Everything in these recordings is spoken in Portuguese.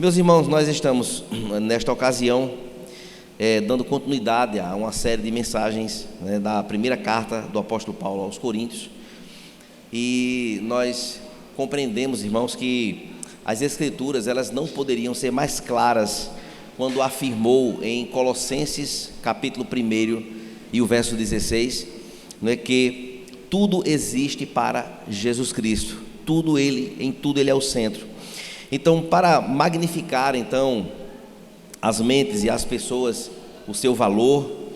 Meus irmãos, nós estamos, nesta ocasião, dando continuidade a uma série de mensagens, da primeira carta do apóstolo Paulo aos Coríntios. E nós compreendemos, irmãos, que as Escrituras, elas não poderiam ser mais claras quando afirmou em Colossenses, capítulo 1 e o verso 16, que tudo existe para Jesus Cristo, em tudo Ele é o centro. Então, para magnificar as mentes e as pessoas, o seu valor,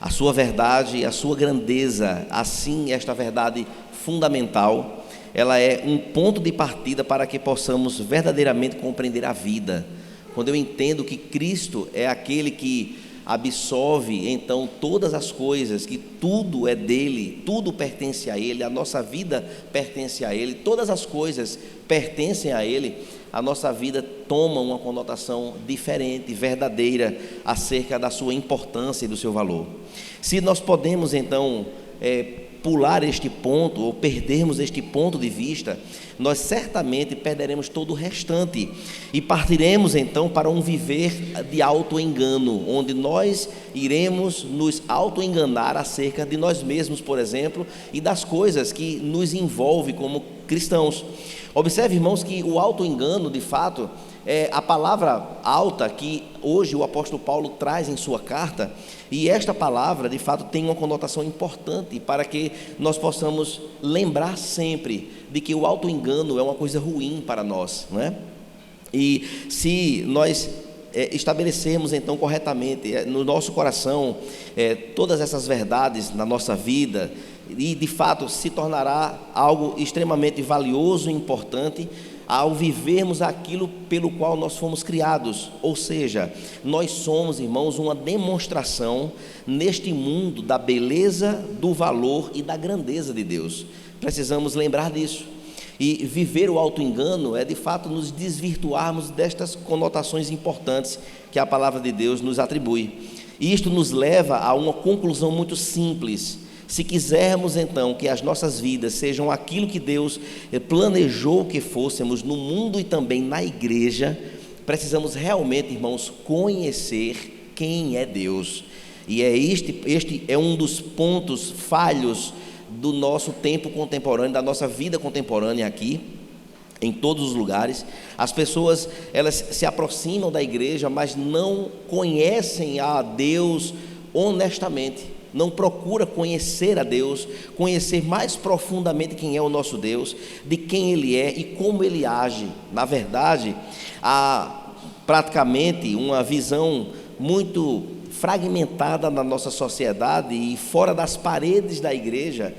a sua verdade, a sua grandeza, assim esta verdade fundamental, ela é um ponto de partida para que possamos verdadeiramente compreender a vida. Quando eu entendo que Cristo é aquele que absorve então todas as coisas, que tudo é dele, tudo pertence a ele, a nossa vida pertence a ele, todas as coisas pertencem a ele, a nossa vida toma uma conotação diferente, verdadeira, acerca da sua importância e do seu valor. Se nós podemos então pular este ponto, ou perdermos este ponto de vista, nós certamente perderemos todo o restante, e partiremos então para um viver de auto-engano, onde nós iremos nos auto-enganar acerca de nós mesmos, por exemplo, e das coisas que nos envolvem como cristãos. Observe, irmãos, que o auto-engano, de fato, é a palavra alta que hoje o apóstolo Paulo traz em sua carta, e esta palavra, de fato, tem uma conotação importante para que nós possamos lembrar sempre de que o auto-engano é uma coisa ruim para nós, não é? E se nós estabelecermos então corretamente no nosso coração todas essas verdades na nossa vida, e de fato se tornará algo extremamente valioso e importante ao vivermos aquilo pelo qual nós fomos criados. Ou seja, nós somos, irmãos, uma demonstração neste mundo da beleza, do valor e da grandeza de Deus. Precisamos lembrar disso. E viver o auto-engano é de fato nos desvirtuarmos destas conotações importantes que a palavra de Deus nos atribui. E isto nos leva a uma conclusão muito simples. Se quisermos então que as nossas vidas sejam aquilo que Deus planejou que fôssemos no mundo e também na igreja, precisamos realmente, irmãos, conhecer quem é Deus. E este é um dos pontos falhos do nosso tempo contemporâneo, da nossa vida contemporânea aqui, em todos os lugares. As pessoas, elas se aproximam da igreja, mas não conhecem a Deus honestamente. Não procura conhecer a Deus, conhecer mais profundamente quem é o nosso Deus, de quem Ele é e como Ele age. Na verdade, há praticamente uma visão muito fragmentada na nossa sociedade e fora das paredes da igreja,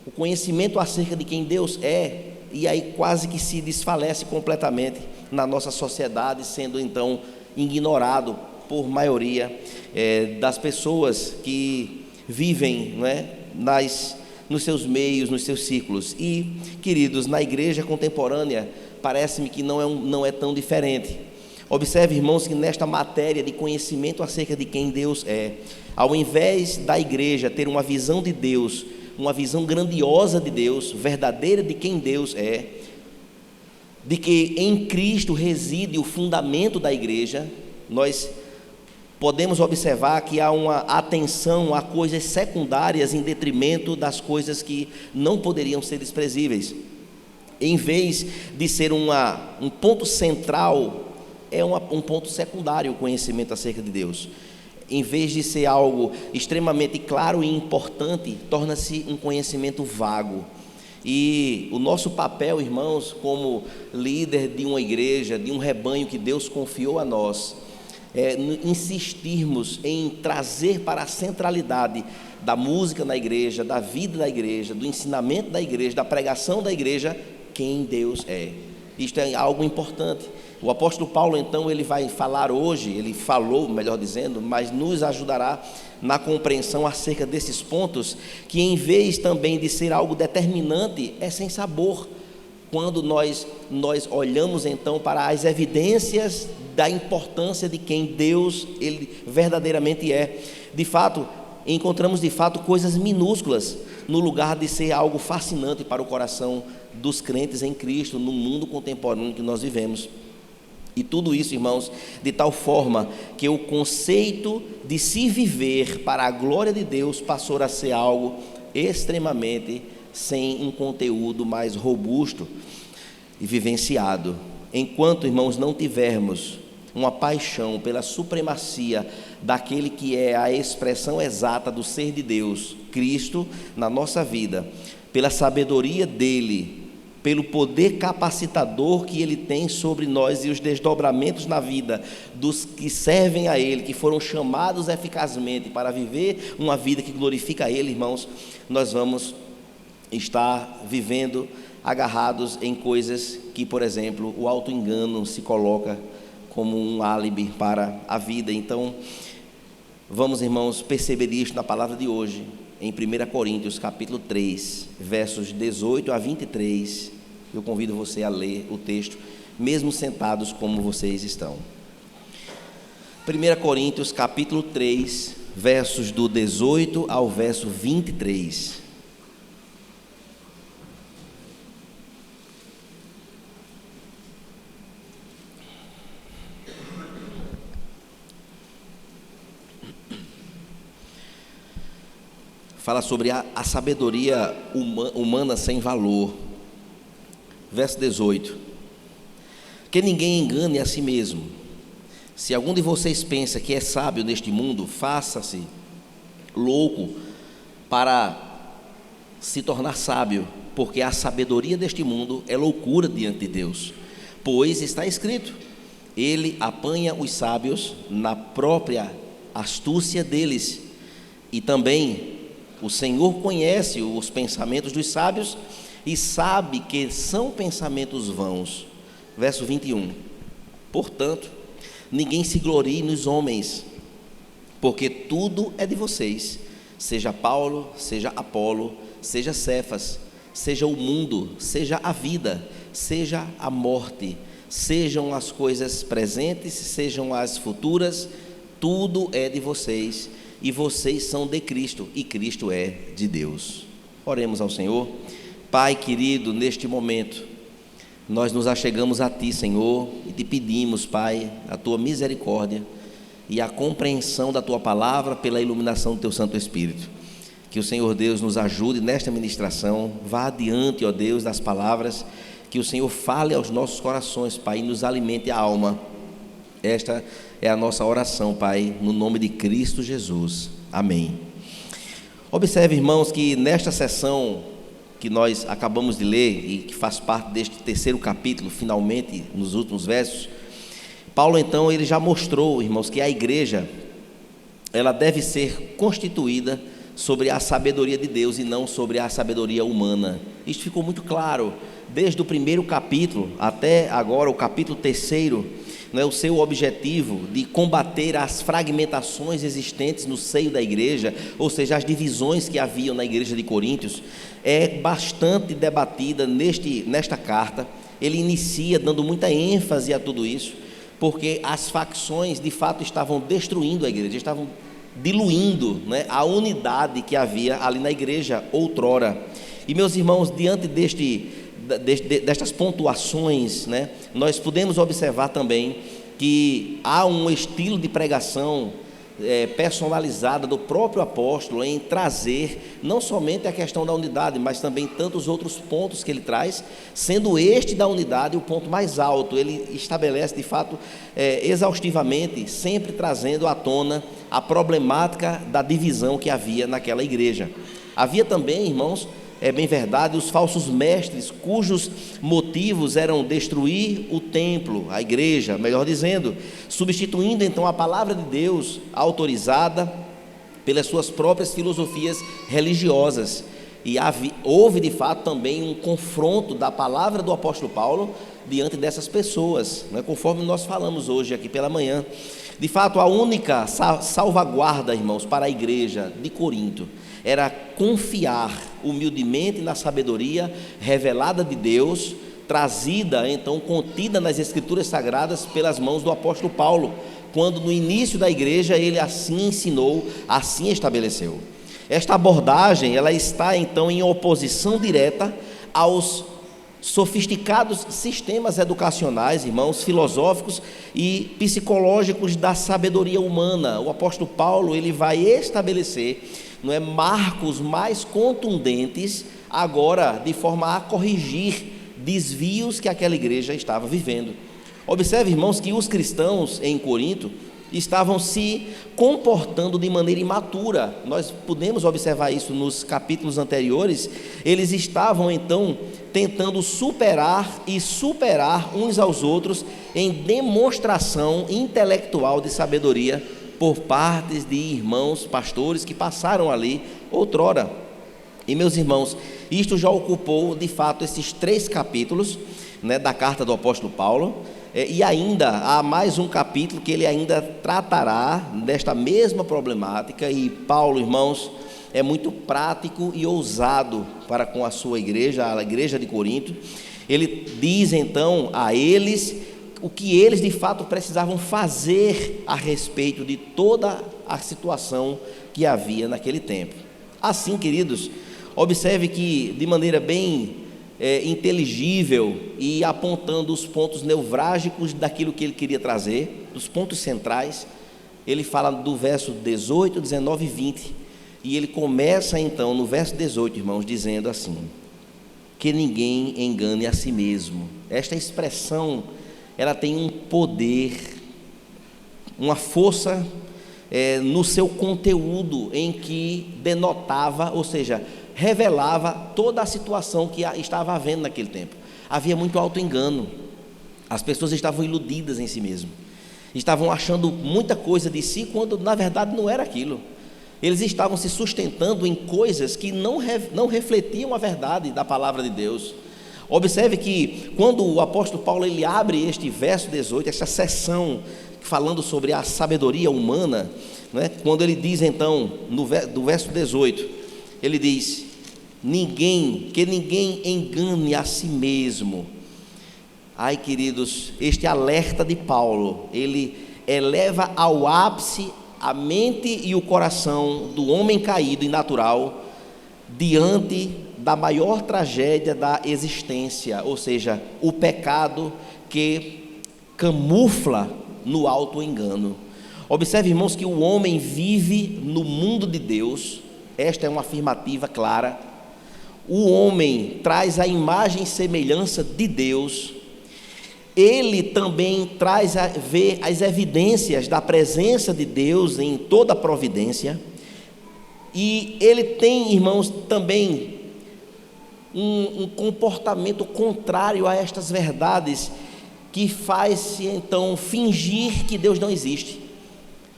o conhecimento acerca de quem Deus é, e aí quase que se desfalece completamente na nossa sociedade, sendo então ignorado por maioria das pessoas que vivem, nos seus meios, nos seus círculos. E, queridos, na igreja contemporânea, parece-me que não é tão diferente. Observe, irmãos, que nesta matéria de conhecimento acerca de quem Deus é, ao invés da igreja ter uma visão de Deus, uma visão grandiosa de Deus, verdadeira de quem Deus é, de que em Cristo reside o fundamento da igreja, nós podemos observar que há uma atenção a coisas secundárias em detrimento das coisas que não poderiam ser desprezíveis. Em vez de ser um ponto central, é um ponto secundário o conhecimento acerca de Deus. Em vez de ser algo extremamente claro e importante, torna-se um conhecimento vago. E o nosso papel, irmãos, como líder de uma igreja, de um rebanho que Deus confiou a nós, insistirmos em trazer para a centralidade da música na igreja, da vida da igreja, do ensinamento da igreja, da pregação da igreja, quem Deus é. Isto é algo importante. O apóstolo Paulo, então, ele vai falar hoje, ele falou, melhor dizendo, mas nos ajudará na compreensão acerca desses pontos, que em vez também de ser algo determinante, é sem sabor. Quando nós olhamos então para as evidências da importância de quem Deus ele verdadeiramente é, de fato, encontramos de fato coisas minúsculas no lugar de ser algo fascinante para o coração dos crentes em Cristo, no mundo contemporâneo que nós vivemos. E tudo isso, irmãos, de tal forma que o conceito de se viver para a glória de Deus passou a ser algo extremamente sem um conteúdo mais robusto e vivenciado. Enquanto, irmãos, não tivermos uma paixão pela supremacia daquele que é a expressão exata do ser de Deus, Cristo, na nossa vida, pela sabedoria dele, pelo poder capacitador que ele tem sobre nós e os desdobramentos na vida dos que servem a ele, que foram chamados eficazmente para viver uma vida que glorifica a ele, irmãos, nós vamos estar vivendo agarrados em coisas que, por exemplo, o auto-engano se coloca como um álibi para a vida. Então, vamos, irmãos, perceber isto na palavra de hoje, em 1 Coríntios, capítulo 3, versos 18 a 23. Eu convido você a ler o texto, mesmo sentados como vocês estão. 1 Coríntios, capítulo 3, versos do 18 ao verso 23. Fala sobre a sabedoria humana sem valor. Verso 18: que ninguém engane a si mesmo. Se algum de vocês pensa que é sábio neste mundo, faça-se louco para se tornar sábio, porque a sabedoria deste mundo é loucura diante de Deus. Pois está escrito: ele apanha os sábios na própria astúcia deles. E também o Senhor conhece os pensamentos dos sábios e sabe que são pensamentos vãos. Verso 21: portanto, ninguém se glorie nos homens, porque tudo é de vocês, seja Paulo, seja Apolo, seja Cefas, seja o mundo, seja a vida, seja a morte, sejam as coisas presentes, sejam as futuras, tudo é de vocês, e vocês são de Cristo, e Cristo é de Deus. Oremos ao Senhor. Pai querido, neste momento, nós nos achegamos a Ti, Senhor, e Te pedimos, Pai, a Tua misericórdia e a compreensão da Tua palavra pela iluminação do Teu Santo Espírito. Que o Senhor Deus nos ajude nesta ministração, vá adiante, ó Deus, das palavras, que o Senhor fale aos nossos corações, Pai, e nos alimente a alma. Esta é a nossa oração, Pai, no nome de Cristo Jesus. Amém. Observe, irmãos, que nesta sessão que nós acabamos de ler e que faz parte deste terceiro capítulo, finalmente, nos últimos versos, Paulo, então, ele já mostrou, irmãos, que a igreja, ela deve ser constituída sobre a sabedoria de Deus e não sobre a sabedoria humana. Isto ficou muito claro, desde o primeiro capítulo até agora, o capítulo terceiro, não é, o seu objetivo de combater as fragmentações existentes no seio da igreja, ou seja, as divisões que haviam na igreja de Coríntios, é bastante debatida nesta carta. Ele inicia dando muita ênfase a tudo isso, porque as facções de fato estavam destruindo a igreja, estavam diluindo, né, a unidade que havia ali na igreja outrora. E meus irmãos, diante destas pontuações, né, nós podemos observar também que há um estilo de pregação personalizada do próprio apóstolo em trazer não somente a questão da unidade, mas também tantos outros pontos que ele traz, sendo este da unidade o ponto mais alto. Ele estabelece de fato exaustivamente, sempre trazendo à tona a problemática da divisão que havia naquela igreja. Havia também, irmãos, é bem verdade, os falsos mestres, cujos motivos eram destruir o templo, a igreja, melhor dizendo, substituindo então a palavra de Deus autorizada pelas suas próprias filosofias religiosas. E houve de fato também um confronto da palavra do apóstolo Paulo diante dessas pessoas, né, conforme nós falamos hoje aqui pela manhã. De fato, a única salvaguarda, irmãos, para a igreja de Corinto era confiar humildemente na sabedoria revelada de Deus, trazida, então, contida nas Escrituras Sagradas pelas mãos do apóstolo Paulo, quando no início da igreja ele assim ensinou, assim estabeleceu. Esta abordagem, ela está então em oposição direta aos sofisticados sistemas educacionais, irmãos, filosóficos e psicológicos da sabedoria humana. O apóstolo Paulo, ele vai estabelecer, não é, marcos mais contundentes, agora de forma a corrigir desvios que aquela igreja estava vivendo. Observe, irmãos, que os cristãos em Corinto estavam se comportando de maneira imatura. Nós podemos observar isso nos capítulos anteriores. Eles estavam então tentando superar uns aos outros em demonstração intelectual de sabedoria por parte de irmãos pastores que passaram ali outrora. E, meus irmãos, isto já ocupou de fato esses 3 capítulos, né, da carta do apóstolo Paulo. E ainda há mais um capítulo que ele ainda tratará desta mesma problemática. E Paulo, irmãos, é muito prático e ousado para com a sua igreja, a igreja de Corinto. Ele diz então a eles o que eles de fato precisavam fazer a respeito de toda a situação que havia naquele tempo. Assim, queridos, observe que de maneira bem inteligível e apontando os pontos nevrálgicos daquilo que ele queria trazer, dos pontos centrais, ele fala do verso 18, 19 e 20, e ele começa então no verso 18, irmãos, dizendo assim: que ninguém engane a si mesmo. Esta expressão, ela tem um poder, uma força no seu conteúdo, em que denotava, ou seja, revelava toda a situação que estava havendo naquele tempo. Havia muito auto-engano, as pessoas estavam iludidas em si mesmas, estavam achando muita coisa de si, quando na verdade não era aquilo. Eles estavam se sustentando em coisas que não refletiam a verdade da palavra de Deus. Observe que quando o apóstolo Paulo ele abre este verso 18, esta seção falando sobre a sabedoria humana, né, quando ele diz então, do verso 18, ele diz: que ninguém engane a si mesmo. Ai, queridos, este alerta de Paulo, ele eleva ao ápice a mente e o coração do homem caído e natural diante da maior tragédia da existência, ou seja, o pecado que camufla no auto-engano. Observe, irmãos, que o homem vive no mundo de Deus. Esta é uma afirmativa clara. O homem traz a imagem e semelhança de Deus. Ele também traz a ver as evidências da presença de Deus em toda a providência. E ele tem, irmãos, também um comportamento contrário a estas verdades, que faz-se então fingir que Deus não existe.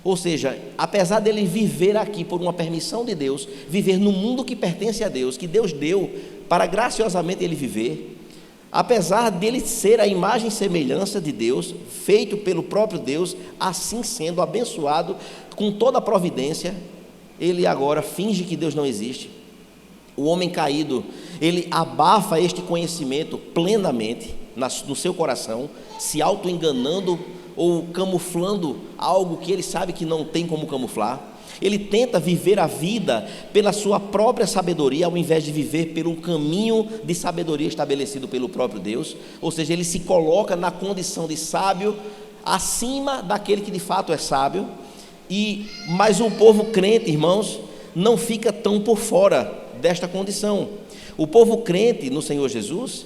Ou seja, apesar dele viver aqui por uma permissão de Deus, viver no mundo que pertence a Deus, que Deus deu para graciosamente ele viver, apesar dele ser a imagem e semelhança de Deus, feito pelo próprio Deus, assim sendo abençoado com toda a providência, ele agora finge que Deus não existe. O homem caído, ele abafa este conhecimento plenamente no seu coração, se auto-enganando ou camuflando algo que ele sabe que não tem como camuflar. Ele tenta viver a vida pela sua própria sabedoria, ao invés de viver pelo caminho de sabedoria estabelecido pelo próprio Deus. Ou seja, ele se coloca na condição de sábio acima daquele que de fato é sábio. Mas o povo crente, irmãos, não fica tão por fora desta condição. O povo crente no Senhor Jesus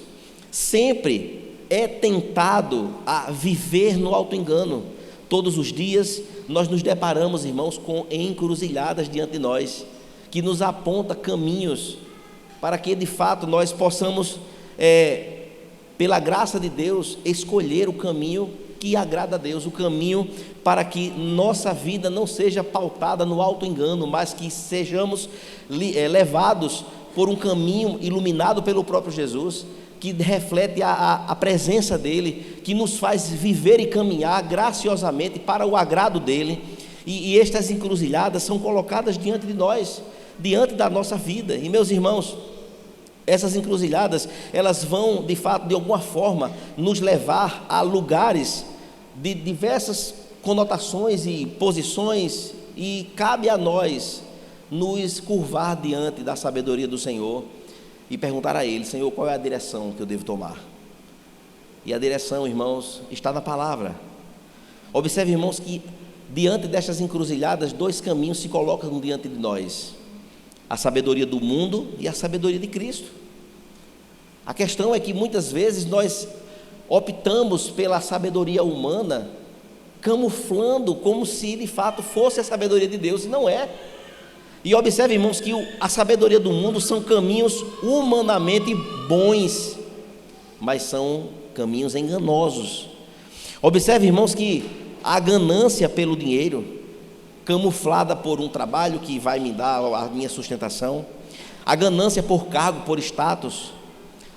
sempre é tentado a viver no auto-engano. Todos os dias nós nos deparamos, irmãos, com encruzilhadas diante de nós, que nos aponta caminhos para que de fato nós possamos, pela graça de Deus, escolher o caminho que agrada a Deus, o caminho para que nossa vida não seja pautada no auto-engano, mas que sejamos levados por um caminho iluminado pelo próprio Jesus, que reflete a presença dEle, que nos faz viver e caminhar graciosamente para o agrado dEle. E estas encruzilhadas são colocadas diante de nós, diante da nossa vida. E, meus irmãos, essas encruzilhadas, elas vão, de fato, de alguma forma, nos levar a lugares de diversas conotações e posições, e cabe a nós nos curvar diante da sabedoria do Senhor, e perguntar a Ele: Senhor, qual é a direção que eu devo tomar? E a direção, irmãos, está na palavra. Observe, irmãos, que diante destas encruzilhadas, dois caminhos se colocam diante de nós: a sabedoria do mundo e a sabedoria de Cristo. A questão é que muitas vezes nós optamos pela sabedoria humana, camuflando como se de fato fosse a sabedoria de Deus, e não é. E observe, irmãos, que a sabedoria do mundo são caminhos humanamente bons, mas são caminhos enganosos. Observe, irmãos, que a ganância pelo dinheiro, camuflada por um trabalho que vai me dar a minha sustentação, a ganância por cargo, por status,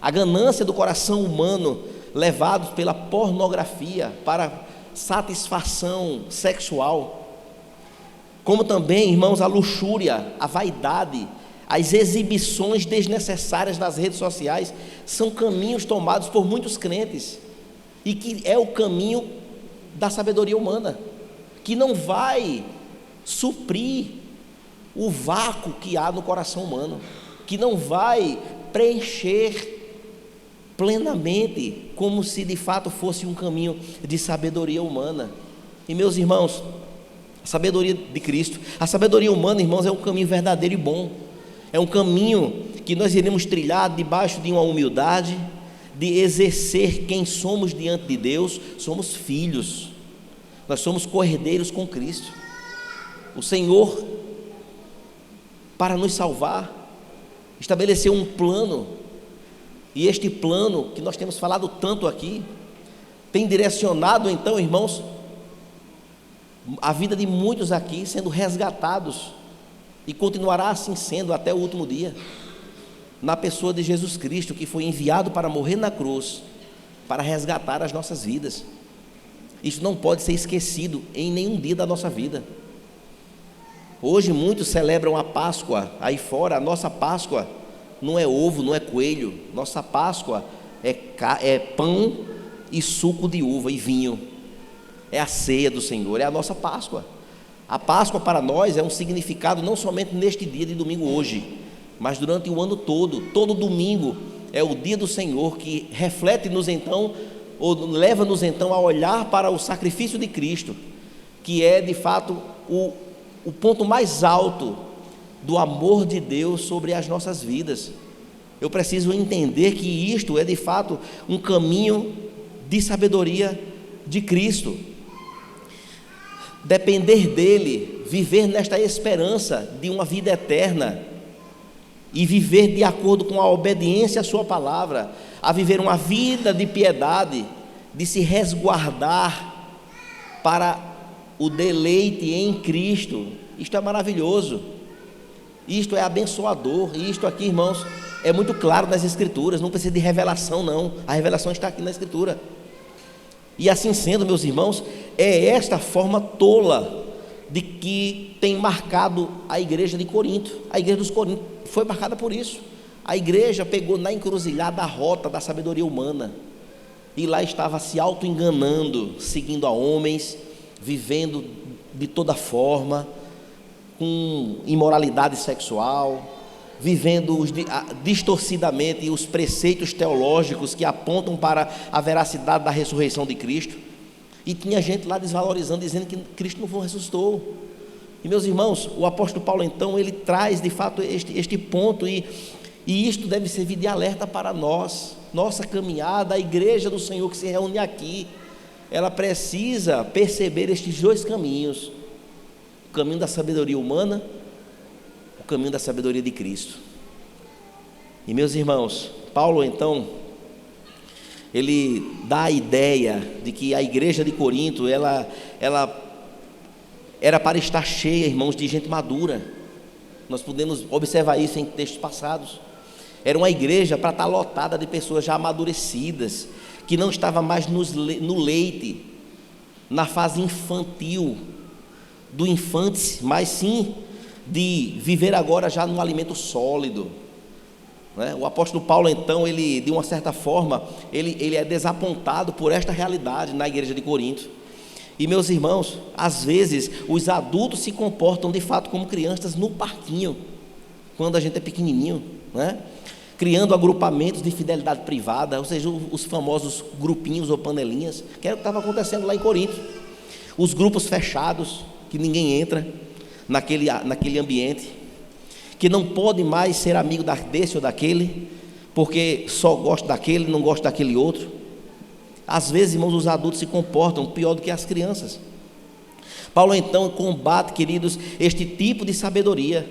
a ganância do coração humano, levados pela pornografia para satisfação sexual, como também, irmãos, a luxúria, a vaidade, as exibições desnecessárias das redes sociais, são caminhos tomados por muitos crentes, e que é o caminho da sabedoria humana, que não vai suprir o vácuo que há no coração humano, que não vai preencher plenamente, como se de fato fosse um caminho de sabedoria humana. E meus irmãos, a sabedoria de Cristo, a sabedoria humana, irmãos, é um caminho verdadeiro e bom, é um caminho que nós iremos trilhar debaixo de uma humildade, de exercer quem somos diante de Deus. Somos filhos, nós somos co-herdeiros com Cristo. O Senhor, para nos salvar, estabeleceu um plano, e este plano que nós temos falado tanto aqui, tem direcionado então, irmãos, a vida de muitos aqui sendo resgatados, e continuará assim sendo até o último dia, na pessoa de Jesus Cristo, que foi enviado para morrer na cruz, para resgatar as nossas vidas. Isso não pode ser esquecido em nenhum dia da nossa vida. Hoje muitos celebram a Páscoa aí fora. A nossa Páscoa não é ovo, não é coelho. Nossa Páscoa é pão e suco de uva e vinho. É a ceia do Senhor, é a nossa Páscoa. A Páscoa para nós é um significado não somente neste dia de domingo hoje, mas durante o ano todo. Todo domingo é o dia do Senhor, que reflete-nos então, ou leva-nos então a olhar para o sacrifício de Cristo, que é de fato o ponto mais alto do amor de Deus sobre as nossas vidas. Eu preciso entender que isto é de fato um caminho de sabedoria de Cristo. Depender dele, viver nesta esperança de uma vida eterna, e viver de acordo com a obediência à sua palavra, a viver uma vida de piedade, de se resguardar para o deleite em Cristo. Isto é maravilhoso, isto é abençoador, e isto aqui, irmãos, é muito claro nas Escrituras, não precisa de revelação não, a revelação está aqui na Escritura. E assim sendo, meus irmãos, é esta forma tola de que tem marcado a igreja de Corinto. A igreja dos Coríntios foi marcada por isso. A igreja pegou na encruzilhada a rota da sabedoria humana, e lá estava se auto-enganando, seguindo a homens, vivendo de toda forma, com imoralidade sexual, vivendo distorcidamente os preceitos teológicos que apontam para a veracidade da ressurreição de Cristo. E tinha gente lá desvalorizando, dizendo que Cristo não ressuscitou. E meus irmãos, o apóstolo Paulo então, ele traz de fato este ponto, e isto deve servir de alerta para nós. Nossa caminhada, a igreja do Senhor que se reúne aqui, ela precisa perceber estes dois caminhos: o caminho da sabedoria humana, o caminho da sabedoria de Cristo. E meus irmãos, Paulo então, ele dá a ideia de que a igreja de Corinto, ela era para estar cheia, irmãos, de gente madura. Nós podemos observar isso em textos passados. Era uma igreja para estar lotada de pessoas já amadurecidas, que não estava mais no leite, na fase infantil, do infante, mas sim de viver agora já num alimento sólido, né? O apóstolo Paulo então, ele de uma certa forma, ele é desapontado por esta realidade na igreja de Corinto. E meus irmãos, às vezes os adultos se comportam de fato como crianças no parquinho, quando a gente é pequenininho, né? criando agrupamentos de fidelidade privada, ou seja, os famosos grupinhos ou panelinhas, que era o que estava acontecendo lá em Corinto. Os grupos fechados, que ninguém entra naquele ambiente, que não pode mais ser amigo desse ou daquele, porque só gosta daquele, não gosta daquele outro. Às vezes, irmãos, os adultos se comportam pior do que as crianças. Paulo então combate, queridos, este tipo de sabedoria,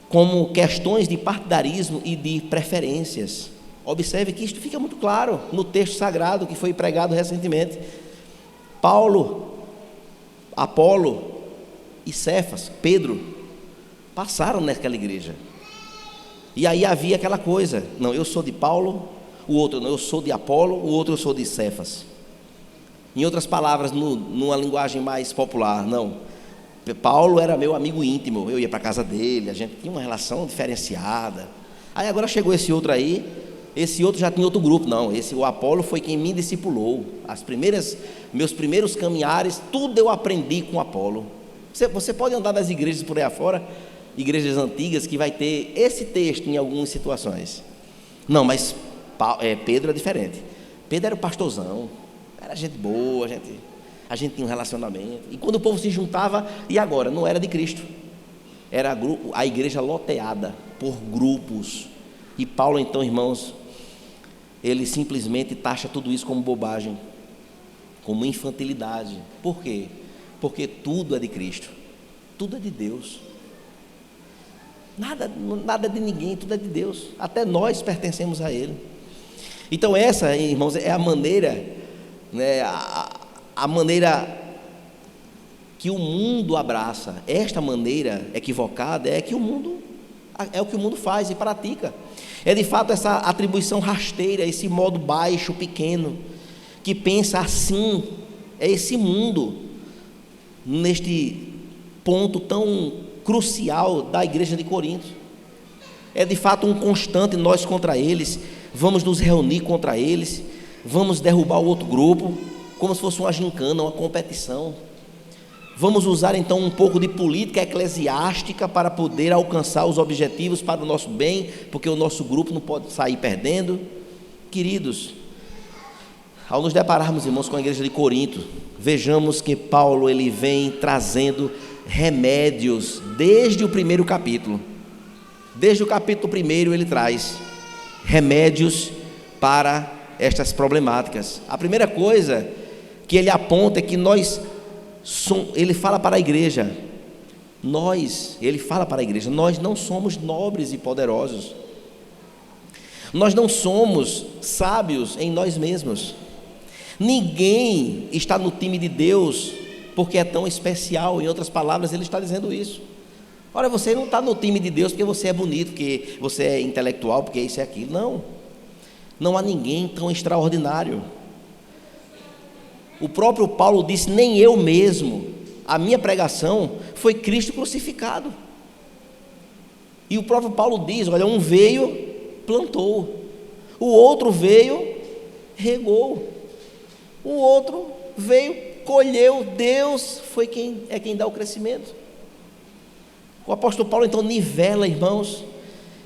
como questões de partidarismo e de preferências. Observe que isto fica muito claro no texto sagrado que foi pregado recentemente. Paulo, Apolo e Cefas, Pedro, passaram naquela igreja. E aí havia aquela coisa: não, eu sou de Paulo, o outro não, eu sou de Apolo, o outro eu sou de Cefas. Em outras palavras, numa linguagem mais popular, não, Paulo era meu amigo íntimo, eu ia para a casa dele, a gente tinha uma relação diferenciada. Aí agora chegou esse outro aí, esse outro já tinha outro grupo. Não, o Apolo foi quem me discipulou. Meus primeiros caminhares, tudo eu aprendi com Apolo. Você pode andar nas igrejas por aí afora, igrejas antigas, que vai ter esse texto em algumas situações. Não, mas Pedro é diferente. Pedro era o pastorzão, era gente boa, a gente tinha um relacionamento. E quando o povo se juntava, e agora? Não era de Cristo. Era a igreja loteada por grupos. E Paulo então, irmãos, ele simplesmente taxa tudo isso como bobagem, como infantilidade. Por quê? Porque tudo é de Cristo, tudo é de Deus. Nada de ninguém, tudo é de Deus. Até nós pertencemos a Ele. Então essa, irmãos, é a maneira, né, a maneira que o mundo abraça. Esta maneira equivocada é o que o mundo faz e pratica. É de fato essa atribuição rasteira, esse modo baixo, pequeno, que pensa assim. É esse mundo, neste ponto tão crucial da igreja de Corinto. É de fato um constante nós contra eles. Vamos nos reunir contra eles, vamos derrubar o outro grupo, como se fosse uma gincana, uma competição. Vamos usar então um pouco de política eclesiástica para poder alcançar os objetivos para o nosso bem, porque o nosso grupo não pode sair perdendo. Queridos, ao nos depararmos, irmãos, com a igreja de Corinto, vejamos que Paulo ele vem trazendo remédios desde o primeiro capítulo. Desde o capítulo 1 ele traz remédios para estas problemáticas. A primeira coisa que ele aponta é que ele fala para a igreja, nós não somos nobres e poderosos, nós não somos sábios em nós mesmos. Ninguém está no time de Deus porque é tão especial. Em outras palavras, ele está dizendo isso. Olha, você não está no time de Deus porque você é bonito, porque você é intelectual, porque isso e aquilo. Não há ninguém tão extraordinário. O próprio Paulo disse: nem eu mesmo, a minha pregação foi Cristo crucificado. E o próprio Paulo diz: olha, um veio, plantou, o outro veio, regou, o outro veio, colheu. Deus foi quem dá o crescimento. O apóstolo Paulo então nivela, irmãos,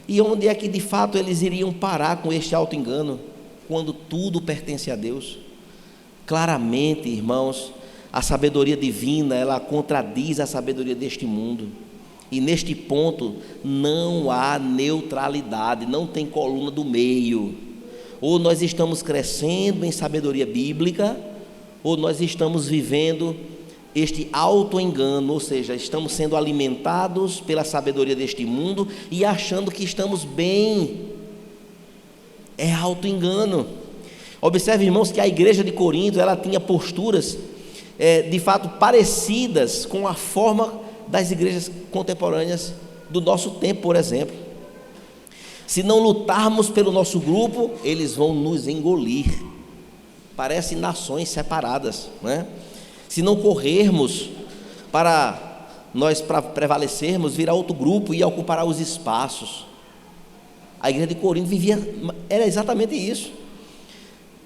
e onde é que de fato eles iriam parar com este auto-engano, quando tudo pertence a Deus? Claramente, irmãos, a sabedoria divina, ela contradiz a sabedoria deste mundo, e neste ponto não há neutralidade, não tem coluna do meio. Ou nós estamos crescendo em sabedoria bíblica, ou nós estamos vivendo este auto-engano, ou seja, estamos sendo alimentados pela sabedoria deste mundo e achando que estamos bem. É auto-engano. Observe, irmãos, que a igreja de Corinto, ela tinha posturas de fato parecidas com a forma das igrejas contemporâneas do nosso tempo, por exemplo. Se não lutarmos pelo nosso grupo, eles vão nos engolir. Parecem nações separadas, né? Se não corrermos para prevalecermos, virá outro grupo e ocupará os espaços. A igreja de Corinto era exatamente isso.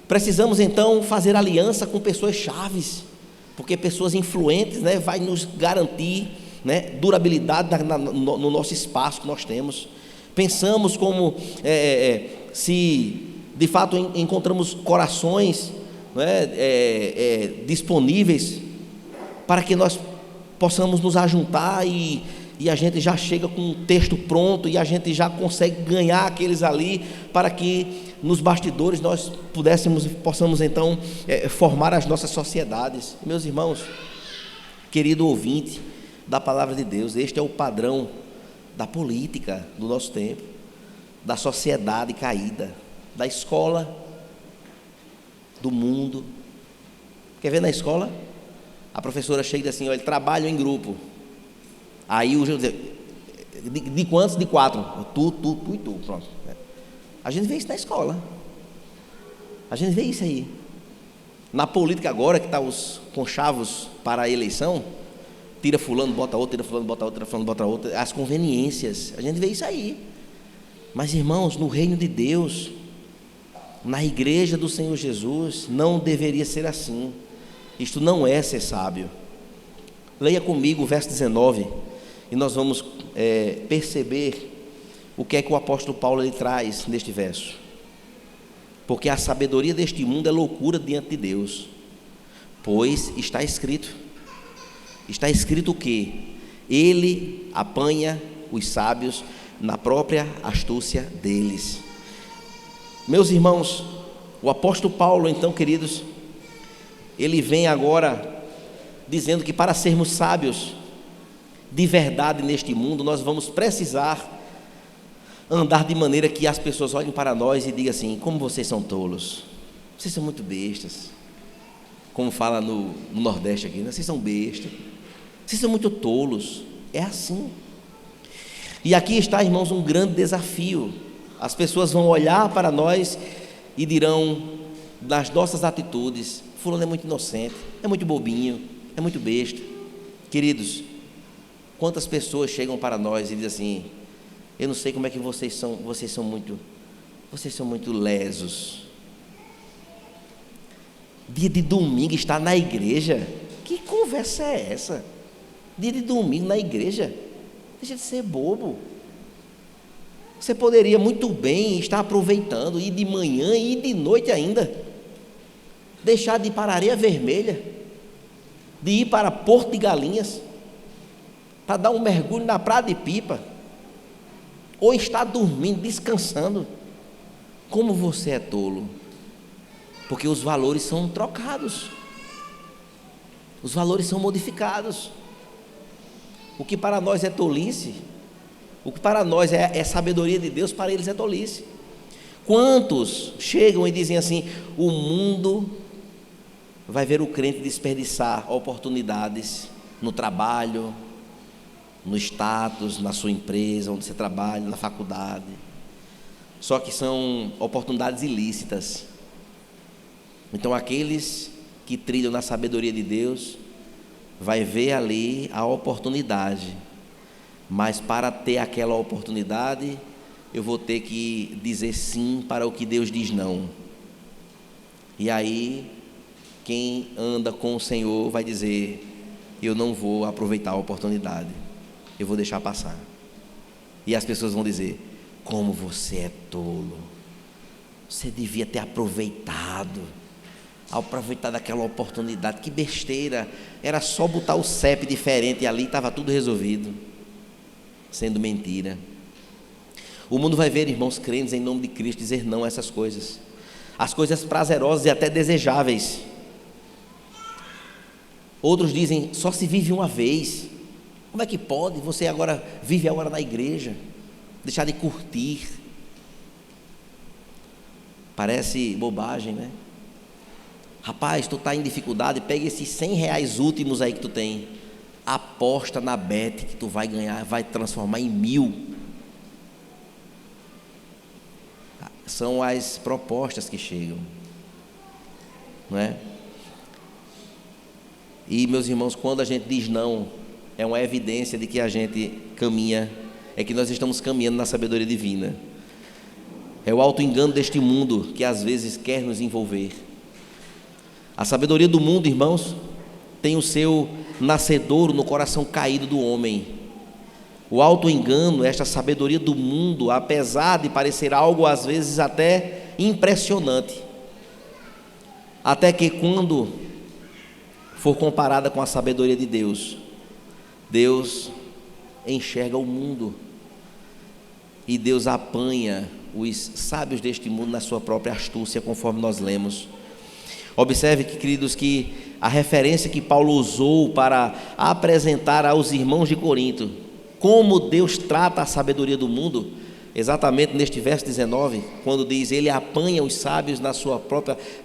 Precisamos então fazer aliança com pessoas chaves, porque pessoas influentes, né, vai nos garantir, né, durabilidade no nosso espaço que nós temos. Pensamos como se de fato encontramos corações, não é, disponíveis para que nós possamos nos ajuntar e a gente já chega com um texto pronto e a gente já consegue ganhar aqueles ali, para que nos bastidores nós possamos então formar as nossas sociedades. Meus irmãos, querido ouvinte da palavra de Deus, este é o padrão da política do nosso tempo, da sociedade caída, da escola, do mundo. Quer ver na escola? A professora chega assim: olha, trabalho em grupo. Aí de quantos? De 4. Tu e tu. Pronto. A gente vê isso na escola. A gente vê isso aí. Na política agora, que está os conchavos para a eleição, tira fulano, bota outro, tira fulano, bota outro, tira fulano, bota outro, as conveniências. A gente vê isso aí. Mas, irmãos, no reino de Deus, na igreja do Senhor Jesus, não deveria ser assim. Isto não é ser sábio. Leia comigo o verso 19, e nós vamos perceber o que é que o apóstolo Paulo ele traz neste verso. Porque a sabedoria deste mundo é loucura diante de Deus, pois está escrito o quê? Ele apanha os sábios na própria astúcia deles. Meus irmãos, o apóstolo Paulo, então, queridos, ele vem agora dizendo que para sermos sábios de verdade neste mundo, nós vamos precisar andar de maneira que as pessoas olhem para nós e digam assim: como vocês são tolos, vocês são muito bestas, como fala no Nordeste aqui, né? Vocês são bestas, vocês são muito tolos. É assim. E aqui está, irmãos, um grande desafio. As pessoas vão olhar para nós e dirão, nas nossas atitudes: fulano é muito inocente, é muito bobinho, é muito besta. Queridos, quantas pessoas chegam para nós e dizem assim: eu não sei como é que vocês são muito lesos. Dia de domingo está na igreja. Que conversa é essa? Dia de domingo na igreja? Deixa de ser bobo. Você poderia muito bem estar aproveitando, ir de manhã e ir de noite ainda, deixar de ir para a Areia Vermelha, de ir para Porto de Galinhas, para dar um mergulho na Praia de Pipa, ou estar dormindo, descansando. Como você é tolo, porque os valores são trocados, os valores são modificados. O que para nós é tolice, o que para nós é sabedoria de Deus, para eles é tolice. Quantos chegam e dizem assim: o mundo vai ver o crente desperdiçar oportunidades no trabalho, no status, na sua empresa, onde você trabalha, na faculdade. Só que são oportunidades ilícitas. Então aqueles que trilham na sabedoria de Deus vai ver ali a oportunidade, mas para ter aquela oportunidade eu vou ter que dizer sim para o que Deus diz não. E aí quem anda com o Senhor vai dizer: eu não vou aproveitar a oportunidade, eu vou deixar passar. E as pessoas vão dizer: como você é tolo, você devia ter aproveitado daquela oportunidade, que besteira, era só botar o CEP diferente ali, estava tudo resolvido. Sendo mentira. O mundo vai ver, irmãos crentes, em nome de Cristo, dizer não a essas coisas, as coisas prazerosas e até desejáveis. Outros dizem: só se vive uma vez. Como é que pode? Você agora vive agora na igreja, deixar de curtir. Parece bobagem, né? Rapaz, tu está em dificuldade, pega esses R$100 últimos aí que tu tem, aposta na bet que tu vai ganhar, vai transformar em 1.000. São as propostas que chegam, não é? E, meus irmãos, quando a gente diz não, é uma evidência de que a gente caminha, é que nós estamos caminhando na sabedoria divina. É o auto-engano deste mundo que às vezes quer nos envolver. A sabedoria do mundo, irmãos, tem o seu nascedouro no coração caído do homem. O auto-engano, esta sabedoria do mundo, apesar de parecer algo às vezes até impressionante, até que quando for comparada com a sabedoria de Deus, Deus enxerga o mundo e Deus apanha os sábios deste mundo na sua própria astúcia, conforme nós lemos. Observe, queridos, que a referência que Paulo usou para apresentar aos irmãos de Corinto como Deus trata a sabedoria do mundo, exatamente neste verso 19, quando diz: ele apanha os sábios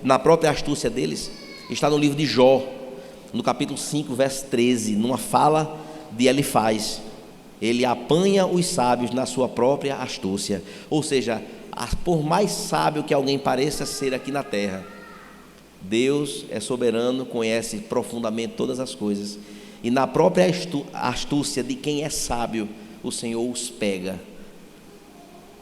na própria astúcia deles, está no livro de Jó, no capítulo 5, verso 13, numa fala de Elifaz. Ele apanha os sábios na sua própria astúcia. Ou seja, por mais sábio que alguém pareça ser aqui na terra, Deus é soberano, conhece profundamente todas as coisas, e na própria astúcia de quem é sábio, o Senhor os pega.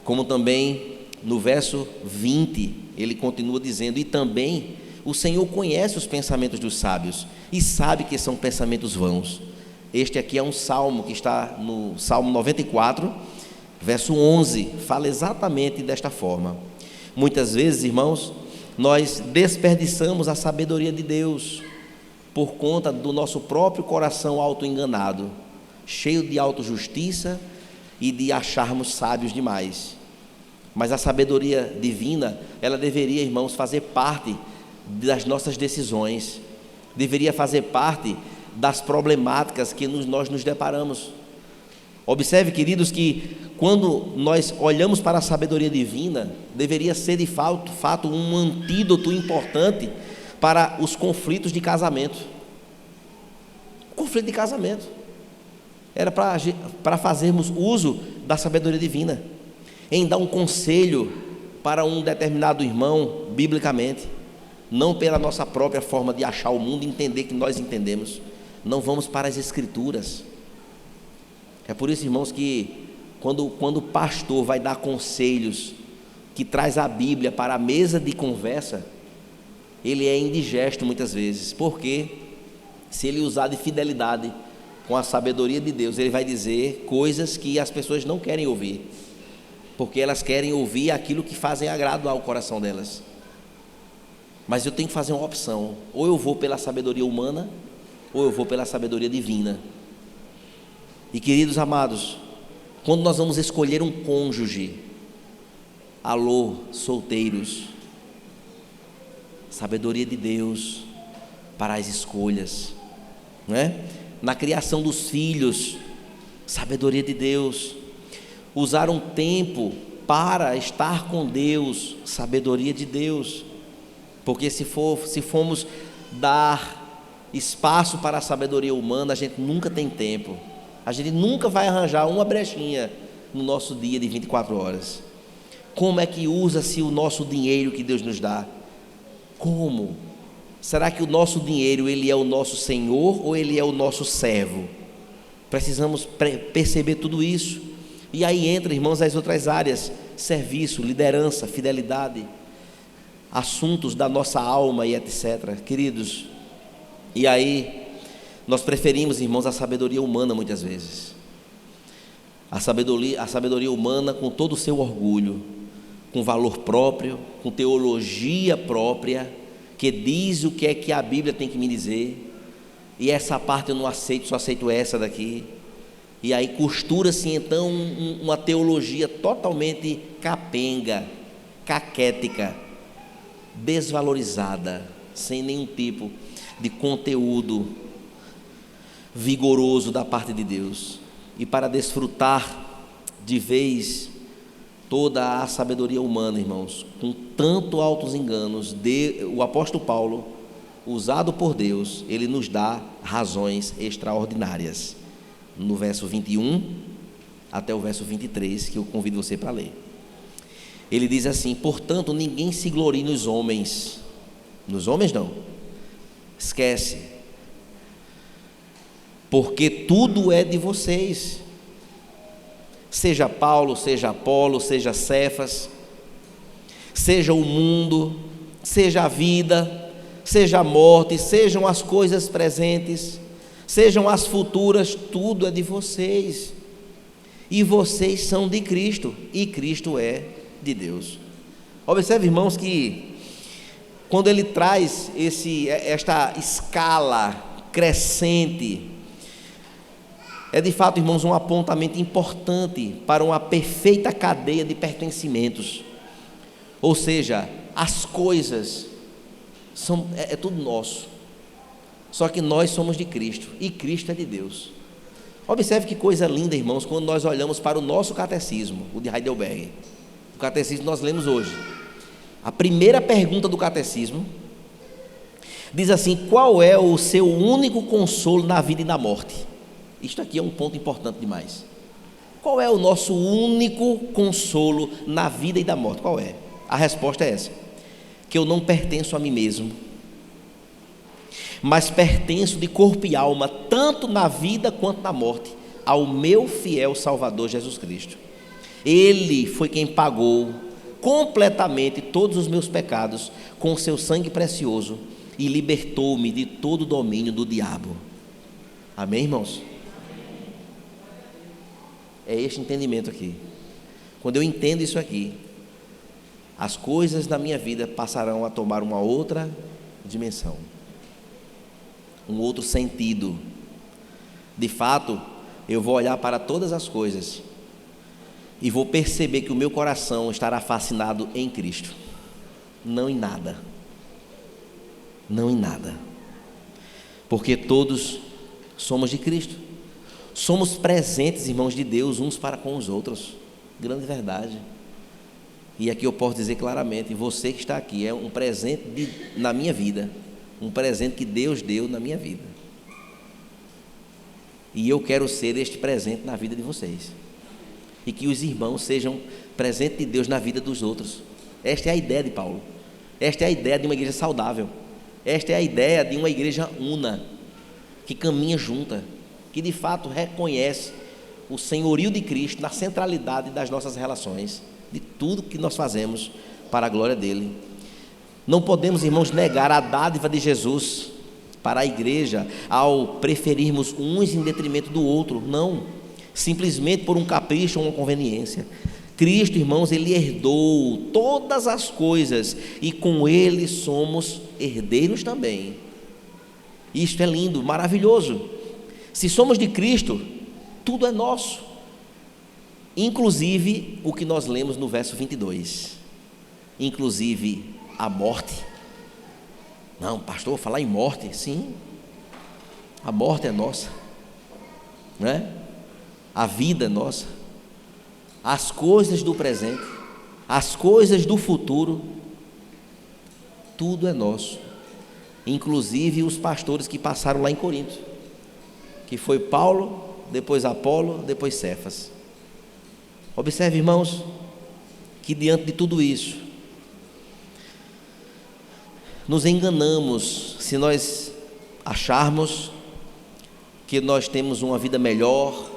Como também no verso 20, ele continua dizendo: e também o Senhor conhece os pensamentos dos sábios e sabe que são pensamentos vãos. Este aqui é um salmo que está no Salmo 94, verso 11, fala exatamente desta forma. Muitas vezes, irmãos, nós desperdiçamos a sabedoria de Deus por conta do nosso próprio coração auto-enganado, cheio de autojustiça e de acharmos sábios demais. Mas a sabedoria divina, ela deveria, irmãos, fazer parte das nossas decisões, deveria fazer parte das problemáticas que nós nos deparamos. Observe, queridos, que quando nós olhamos para a sabedoria divina, deveria ser de fato um antídoto importante para os conflitos de casamento. Conflito de casamento era para fazermos uso da sabedoria divina, em dar um conselho para um determinado irmão, biblicamente, não pela nossa própria forma de achar o mundo e entender que nós entendemos. Não vamos para as Escrituras. É por isso, irmãos, que quando o pastor vai dar conselhos que traz a Bíblia para a mesa de conversa, ele é indigesto muitas vezes, porque se ele usar de fidelidade com a sabedoria de Deus, ele vai dizer coisas que as pessoas não querem ouvir, porque elas querem ouvir aquilo que fazem agrado ao coração delas. Mas eu tenho que fazer uma opção: ou eu vou pela sabedoria humana, ou eu vou pela sabedoria divina. E, queridos amados, quando nós vamos escolher um cônjuge, alô, solteiros, sabedoria de Deus para as escolhas, não é? Na criação dos filhos, sabedoria de Deus. Usar um tempo para estar com Deus, sabedoria de Deus. Porque se formos dar espaço para a sabedoria humana, a gente nunca tem tempo. A gente nunca vai arranjar uma brechinha no nosso dia de 24 horas. Como é que usa-se o nosso dinheiro que Deus nos dá? Como? Será que o nosso dinheiro, ele é o nosso Senhor ou ele é o nosso servo? Precisamos perceber tudo isso. E aí entra, irmãos, as outras áreas: serviço, liderança, fidelidade, assuntos da nossa alma e etc. Queridos, e aí nós preferimos, irmãos, a sabedoria humana muitas vezes. A sabedoria humana com todo o seu orgulho, com valor próprio, com teologia própria, que diz o que é que a Bíblia tem que me dizer, e essa parte eu não aceito, só aceito essa daqui. E aí costura-se então uma teologia totalmente capenga, caquética, desvalorizada, sem nenhum tipo de conteúdo vigoroso da parte de Deus. E para desfrutar de vez toda a sabedoria humana, irmãos, com tanto altos enganos, o apóstolo Paulo, usado por Deus, ele nos dá razões extraordinárias. No verso 21 até o verso 23, que eu convido você para ler. Ele diz assim: portanto, ninguém se glorie nos homens. Nos homens não, esquece, porque tudo é de vocês, seja Paulo, seja Apolo, seja Cefas, seja o mundo, seja a vida, seja a morte, sejam as coisas presentes, sejam as futuras, tudo é de vocês. e vocês são de Cristo, e Cristo é de Deus. Observe, irmãos, que quando ele traz esta escala crescente, é de fato, irmãos, um apontamento importante para uma perfeita cadeia de pertencimentos. Ou seja, as coisas é tudo nosso, só que nós somos de Cristo e Cristo é de Deus. Observe que coisa linda, irmãos, quando nós olhamos para o nosso catecismo, o de Heidelberg. O catecismo que nós lemos hoje, a primeira pergunta do catecismo diz assim: qual é o seu único consolo na vida e na morte? Isto aqui é um ponto importante demais. Qual é o nosso único consolo na vida e na morte? Qual é? A resposta é essa: que eu não pertenço a mim mesmo, mas pertenço de corpo e alma, tanto na vida quanto na morte, ao meu fiel Salvador Jesus Cristo. Ele foi quem pagou completamente todos os meus pecados com o seu sangue precioso e libertou-me de todo o domínio do diabo. Amém, irmãos? É este entendimento aqui. Quando eu entendo isso aqui, as coisas da minha vida passarão a tomar uma outra dimensão, um outro sentido. De fato, eu vou olhar para todas as coisas e vou perceber que o meu coração estará fascinado em Cristo, não em nada, não em nada, porque todos somos de Cristo, somos presentes, irmãos de Deus, uns para com os outros. Grande verdade. E aqui eu posso dizer claramente: você que está aqui é um presente na minha vida, um presente que Deus deu na minha vida, e eu quero ser este presente na vida de vocês, e que os irmãos sejam presente de Deus na vida dos outros. Esta é a ideia de Paulo, esta é a ideia de uma igreja saudável, esta é a ideia de uma igreja una, que caminha junta, que de fato reconhece o senhorio de Cristo na centralidade das nossas relações, de tudo que nós fazemos para a glória dele. Não podemos, irmãos, negar a dádiva de Jesus para a igreja ao preferirmos uns em detrimento do outro, não, simplesmente por um capricho ou uma conveniência. Cristo, irmãos, ele herdou todas as coisas e com ele somos herdeiros também. Isto é lindo, maravilhoso. Se somos de Cristo, tudo é nosso, inclusive o que nós lemos no verso 22, inclusive a morte. Não, pastor, falar em morte, sim, a morte é nossa, não é? A vida é nossa, as coisas do presente, as coisas do futuro, tudo é nosso, inclusive os pastores que passaram lá em Corinto, que foi Paulo, depois Apolo, depois Cefas. Observe, irmãos, que diante de tudo isso, nos enganamos se nós acharmos que nós temos uma vida melhor,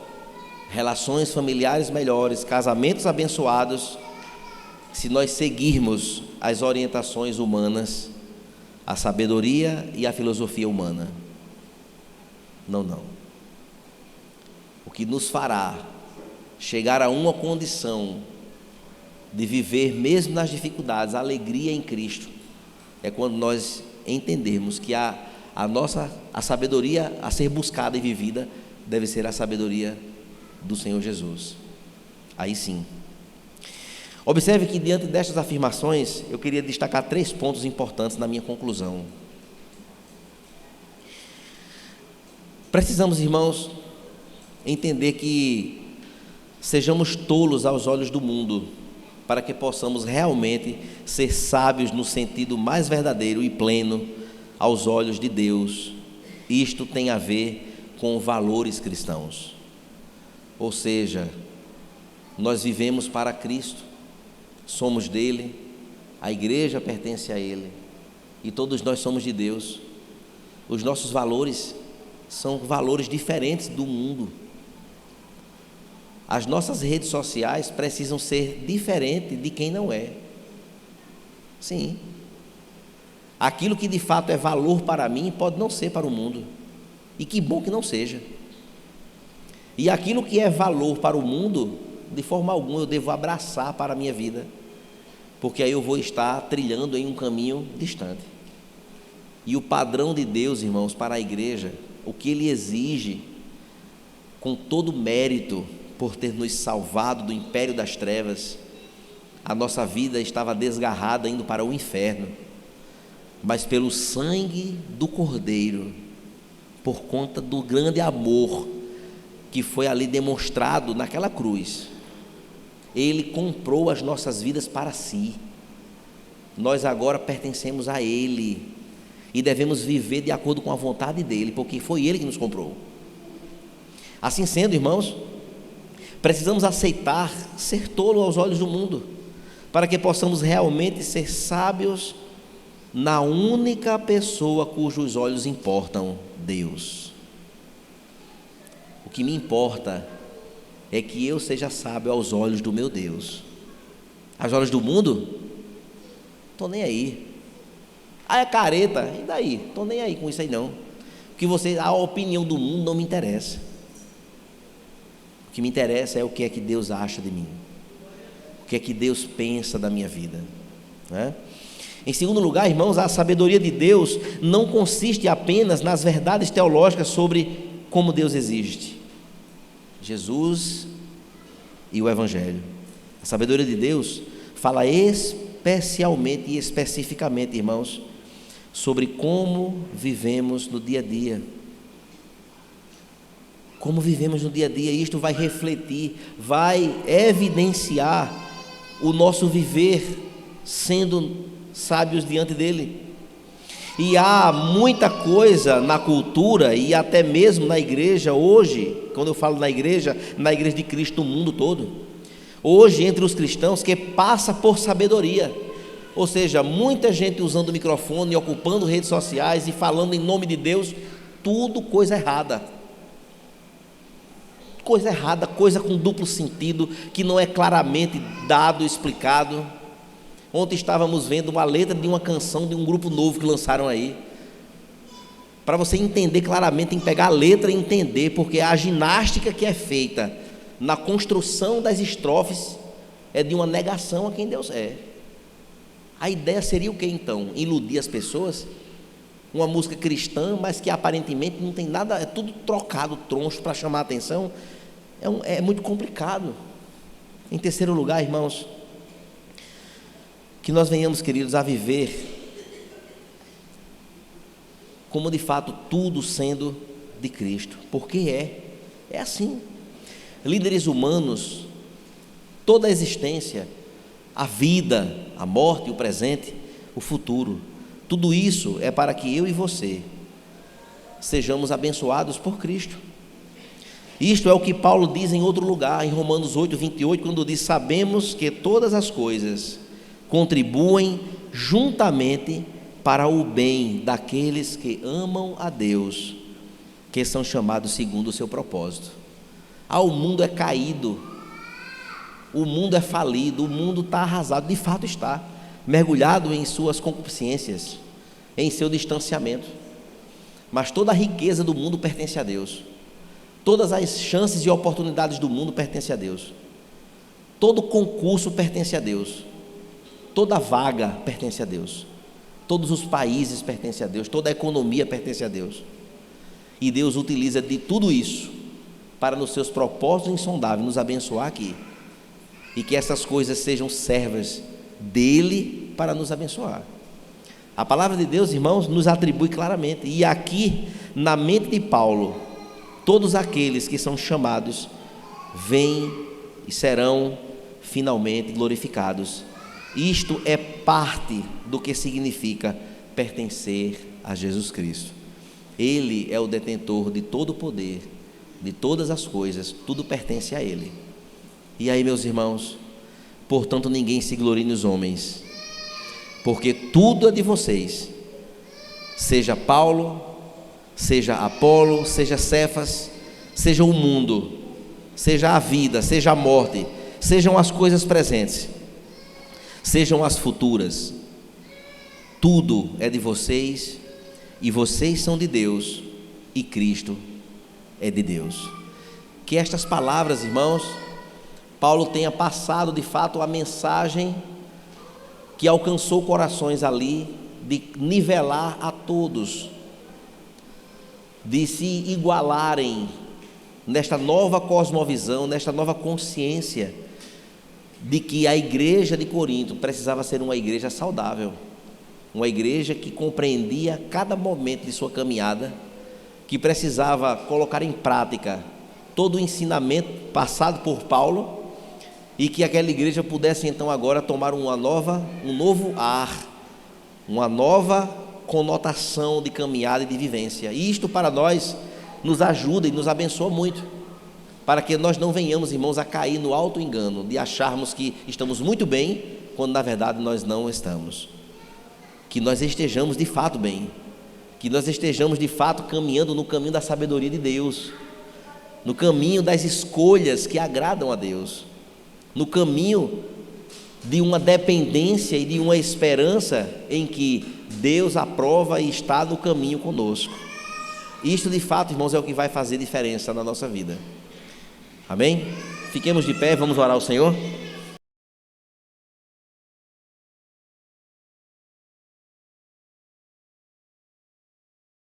relações familiares melhores, casamentos abençoados, se nós seguirmos as orientações humanas, a sabedoria e a filosofia humana. Não, não. O que nos fará chegar a uma condição de viver, mesmo nas dificuldades, a alegria em Cristo, é quando nós entendermos que a sabedoria a ser buscada e vivida deve ser a sabedoria do Senhor Jesus. Aí sim. Observe que diante destas afirmações, eu queria destacar 3 pontos importantes na minha conclusão. Precisamos, irmãos, entender que sejamos tolos aos olhos do mundo, para que possamos realmente ser sábios no sentido mais verdadeiro e pleno aos olhos de Deus. Isto tem a ver com valores cristãos, ou seja, nós vivemos para Cristo, somos dele, a igreja pertence a ele, e todos nós somos de Deus. Os nossos valores são valores diferentes do mundo. As nossas redes sociais precisam ser diferentes de quem não é. Sim. Aquilo que de fato é valor para mim pode não ser para o mundo. E que bom que não seja. E aquilo que é valor para o mundo, de forma alguma eu devo abraçar para a minha vida, porque aí eu vou estar trilhando em um caminho distante. E o padrão de Deus, irmãos, para a igreja, o que Ele exige, com todo mérito, por ter nos salvado do império das trevas, a nossa vida estava desgarrada, indo para o inferno, mas pelo sangue do Cordeiro, por conta do grande amor que foi ali demonstrado naquela cruz, Ele comprou as nossas vidas para si. Nós agora pertencemos a Ele e devemos viver de acordo com a vontade dEle, porque foi Ele que nos comprou. Assim sendo, irmãos, precisamos aceitar ser tolo aos olhos do mundo, para que possamos realmente ser sábios na única pessoa cujos olhos importam, Deus. O que me importa é que eu seja sábio aos olhos do meu Deus. Aos olhos do mundo, estou nem aí. Ah, é careta, e daí? Estou nem aí com isso aí não. Porque a opinião do mundo não me interessa. O que me interessa é o que é que Deus acha de mim, o que é que Deus pensa da minha vida, né? Em segundo lugar, irmãos, a sabedoria de Deus não consiste apenas nas verdades teológicas sobre como Deus existe, Jesus e o Evangelho. A sabedoria de Deus fala especialmente e especificamente, irmãos, sobre como vivemos no dia a dia. Como vivemos no dia a dia, isto vai refletir, vai evidenciar o nosso viver sendo sábios diante dele. E há muita coisa na cultura e até mesmo na igreja hoje, quando eu falo na igreja de Cristo no mundo todo, hoje entre os cristãos, que passa por sabedoria, ou seja, muita gente usando o microfone, ocupando redes sociais e falando em nome de Deus, tudo coisa errada, coisa com duplo sentido, que não é claramente dado, explicado. Ontem estávamos vendo uma letra de uma canção de um grupo novo que lançaram aí. Para você entender claramente, tem que pegar a letra e entender, porque a ginástica que é feita na construção das estrofes é de uma negação a quem Deus é. A ideia seria o que então? Iludir as pessoas? Uma música cristã, mas que aparentemente não tem nada, é tudo trocado, troncho, para chamar a atenção. É muito complicado. Em terceiro lugar, irmãos, que nós venhamos, queridos, a viver como de fato tudo sendo de Cristo, porque é assim. Líderes humanos, toda a existência, a vida, a morte, o presente, o futuro, tudo isso é para que eu e você sejamos abençoados por Cristo. Isto é o que Paulo diz em outro lugar, em Romanos 8:28, quando diz: sabemos que todas as coisas contribuem juntamente para o bem daqueles que amam a Deus, que são chamados segundo o seu propósito. O mundo é caído, o mundo é falido, o mundo está arrasado, de fato está, mergulhado em suas concupiscências, em seu distanciamento, mas toda a riqueza do mundo pertence a Deus. Todas as chances e oportunidades do mundo pertencem a Deus. Todo concurso pertence a Deus. Toda vaga pertence a Deus. Todos os países pertencem a Deus. Toda a economia pertence a Deus. E Deus utiliza de tudo isso para, nos seus propósitos insondáveis, nos abençoar aqui. E que essas coisas sejam servas dele para nos abençoar. A palavra de Deus, irmãos, nos atribui claramente. E aqui, na mente de Paulo, todos aqueles que são chamados vêm e serão finalmente glorificados. Isto é parte do que significa pertencer a Jesus Cristo. Ele é o detentor de todo o poder, de todas as coisas, tudo pertence a Ele. E aí, meus irmãos, portanto ninguém se glorie nos homens, porque tudo é de vocês, seja Paulo, seja Apolo, seja Cefas, seja o mundo, seja a vida, seja a morte, sejam as coisas presentes, sejam as futuras, tudo é de vocês, e vocês são de Deus, e Cristo é de Deus. que estas palavras, irmãos, Paulo tenha passado de fato a mensagem que alcançou corações ali, de nivelar a todos, de se igualarem nesta nova cosmovisão, nesta nova consciência de que a igreja de Corinto precisava ser uma igreja saudável, uma igreja que compreendia cada momento de sua caminhada, que precisava colocar em prática todo o ensinamento passado por Paulo, e que aquela igreja pudesse então agora tomar um novo ar, uma nova conotação de caminhada e de vivência. E isto para nós nos ajuda e nos abençoa muito, para que nós não venhamos, irmãos, a cair no alto engano de acharmos que estamos muito bem, quando na verdade nós não estamos. Que nós estejamos de fato bem, que nós estejamos de fato caminhando no caminho da sabedoria de Deus, no caminho das escolhas que agradam a Deus, no caminho de uma dependência e de uma esperança em que Deus aprova e está no caminho conosco. Isto de fato, irmãos, é o que vai fazer diferença na nossa vida. Amém? Fiquemos de pé, vamos orar ao Senhor.